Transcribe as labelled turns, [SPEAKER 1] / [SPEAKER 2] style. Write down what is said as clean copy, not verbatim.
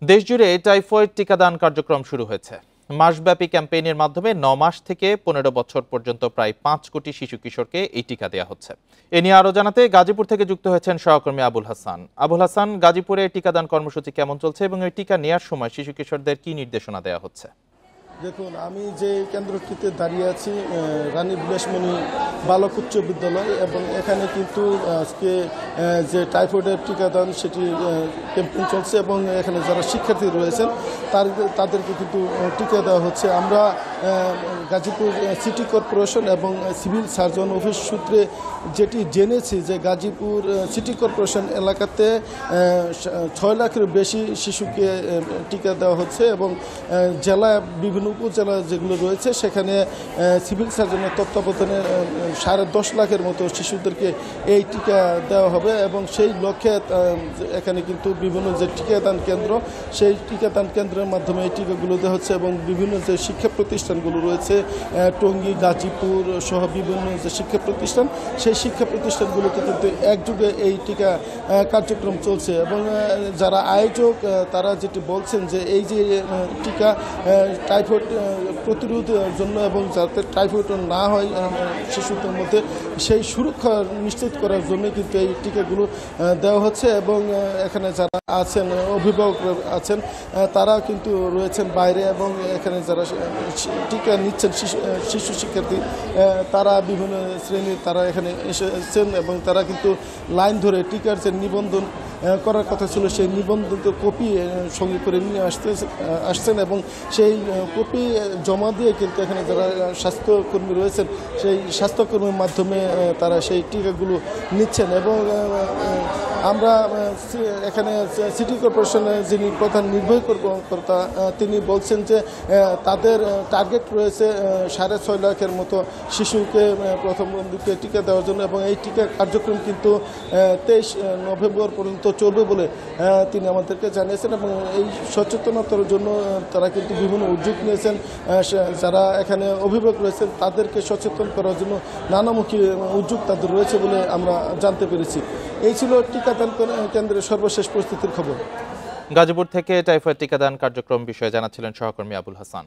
[SPEAKER 1] দেশজুড়ে টাইফয়েড টিকাদান কার্যক্রম শুরু হয়েছে। মাসব্যাপী ক্যাম্পেইনের মাধ্যমে ৯ মাস থেকে ১৫ বছর পর্যন্ত প্রায় ৫ কোটি শিশু কিশোরকে এই টিকা দেওয়া হচ্ছে। এ নিয়ে আরো জানাতে গাজীপুর থেকে যুক্ত হয়েছেন সহকর্মী আবুল হাসান। আবুল হাসান, গাজীপুরে টিকাদান কর্মসূচি কেমন চলছে এবং এই টিকা নেওয়ার সময় শিশু কিশোরদের কি নির্দেশনা দেওয়া হচ্ছে?
[SPEAKER 2] দেখুন, আমি যে কেন্দ্রটিতে দাঁড়িয়ে আছি রানী বিলাসমণি বালক উচ্চ বিদ্যালয়, এবং এখানে কিন্তু আজকে যে টাইফয়েডের টিকাদান সেটি ক্যাম্পেইন চলছে এবং এখানে যারা শিক্ষার্থী রয়েছেন তাদেরকে কিন্তু টিকা দেওয়া হচ্ছে। আমরা গাজীপুর সিটি কর্পোরেশন এবং সিভিল সার্জন অফিস সূত্রে যেটি জেনেছি যে গাজীপুর সিটি কর্পোরেশন এলাকাতে ৬ লাখের বেশি শিশুকে টিকা দেওয়া হচ্ছে এবং জেলা বিভিন্ন উপজেলা যেগুলো রয়েছে সেখানে সিভিল সার্জনের তত্ত্বাবধানে ১০.৫ লাখের মতো শিশুদেরকে এই টিকা দেওয়া হবে এবং সেই লক্ষ্যে এখানে কিন্তু বিভিন্ন যে টিকাদান কেন্দ্র সেই টিকাদান কেন্দ্রের মাধ্যমে এই টিকাগুলো দেওয়া হচ্ছে এবং বিভিন্ন যে শিক্ষা প্রতিষ্ঠানগুলো রয়েছে টঙ্গী, গাজীপুর সহ বিভিন্ন যে শিক্ষা প্রতিষ্ঠান সেই শিক্ষা প্রতিষ্ঠানগুলোতে কিন্তু একযোগে এই টিকা কার্যক্রম চলছে এবং যারা আয়োজক তারা যেটি বলছেন যে এই যে টিকা টাইফয়েড প্রতিরোধের জন্য এবং যাতে টাইফয়েড না হয় শিশুদের মধ্যে সেই সুরক্ষা নিশ্চিত করার জন্য কিন্তু এই টিকাগুলো দেওয়া হচ্ছে এবং এখানে যারা আছেন অভিভাবক আছেন তারা কিন্তু রয়েছেন বাইরে এবং এখানে যারা টিকা নিচ্ছেন শিশু শিক্ষার্থী তারা বিভিন্ন শ্রেণীর তারা এখানে এসেছেন এবং তারা কিন্তু লাইন ধরে টিকার যে নিবন্ধন করার কথা ছিল সেই নিবন্ধিত কপি সঙ্গে করে নিয়ে আসছেন এবং সেই কপি জমা দিয়ে কিন্তু এখানে যারা স্বাস্থ্যকর্মী রয়েছেন সেই স্বাস্থ্যকর্মীর মাধ্যমে তারা সেই টিকাগুলো নিচ্ছেন এবং আমরা এখানে সিটি কর্পোরেশনের যিনি প্রধান নির্বাহী কর্মকর্তা তিনি বলছেন যে তাদের টার্গেট রয়েছে ৬.৫ লাখের মতো শিশুকে প্রথম দিকে টিকা দেওয়ার জন্য এবং এই টিকা কার্যক্রম কিন্তু ২৩ নভেম্বর পর্যন্ত চলবে বলে তিনি আমাদেরকে জানিয়েছেন এবং এই সচেতনতার জন্য তারা কিন্তু বিভিন্ন উদ্যোগ নিয়েছেন। যারা এখানে অভিভাবক রয়েছেন তাদেরকে সচেতন করার জন্য নানামুখী উদ্যোগ তাদের রয়েছে বলে আমরা জানতে পেরেছি। এই ছিল টিকাদান কেন্দ্রের সর্বশেষ পরিস্থিতির খবর।
[SPEAKER 1] গাজীপুর থেকে টাইফয়েড টিকাদান কার্যক্রম বিষয়ে জানাচ্ছিলেন সহকর্মী আবুল হাসান।